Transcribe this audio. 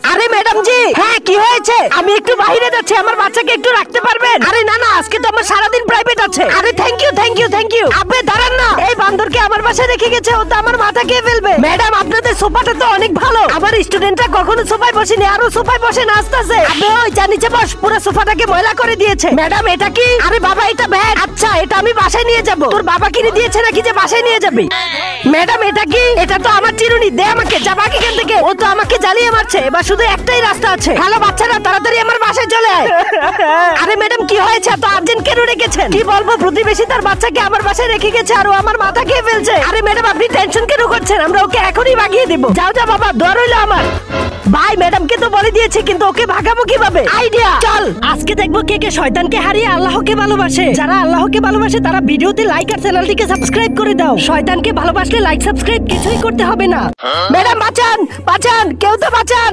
আরে ম্যাডাম জি, হ্যাঁ কি হয়েছে? আমি একটু বাইরে যাচ্ছি, আমার বাচ্চাকে একটু রাখতে পারবেন? আরে না না, আজকে তো আমার সারাদিন প্রাইভেট আছে। আরে thank you thank you thank you. আপনি দাঁড়ান না, এই বান্দরকে আমার বাসায় রেখে গেছে, ও তো আমার মাথা খেয়ে ফেলবে। ম্যাডাম আপনাদের সোফাটা তো অনেক ভালো, আমার স্টুডেন্টরা কখনো সোফায় বসেনি, আরো সোফায় বসে নাচতেছে। আপনি ওই যা নিচে বস, পুরো সোফাটাকে ময়লা করে দিয়েছে। ম্যাডাম এটা কি? আরে বাবা এটা ব্যাগ। আচ্ছা এটা আমি বাসায় নিয়ে যাব। তোর বাবা কিনে দিয়েছে নাকি যে বাসায় নিয়ে যাবি? ম্যাডাম এটা কি? এটা তো আমার চিরুনি, দে আমাকে, যা বাকি এখান থেকে। ও তো আমাকে জ্বালিয়ে মারছে, এবার শুধু একটাই রাস্তা আছে। হ্যালো বাচ্চারা, তাড়াতাড়ি আমার বাসায় চলে আয়। আরে ম্যাডাম কি হয়েছে? এত আর্জেন্ট কেন রেখেছেন? কি বলবো, প্রতিবেশী তার বাচ্চাকে আমার বাসায় রেখে গেছে আর ও আমার মাথা খেয়ে ফেলছে। আরে ম্যাডাম আপনি টেনশন কেন করছেন? আমরা ওকে এখনই ভাগিয়ে দিব। যাও যাও বাবা, দোয়া রইলো আমার। ভাই ম্যাডামকে তো বলে দিয়েছে, কিন্তু ওকে ভাগাবো কিভাবে? আইডিয়া, চল আজকে দেখবো কে কে শয়তানকে হারিয়ে আল্লাহকে ভালোবাসে। যারা আল্লাহকে ভালোবাসে তারা ভিডিওতে লাইক আর চ্যানেলটিকে সাবস্ক্রাইব করে দাও। শয়তানকে ভালোবাসলে লাইক সাবস্ক্রাইব কিছুই করতে হবে না। ম্যাডাম বাঁচান বাঁচান, কেউ তো বাঁচান।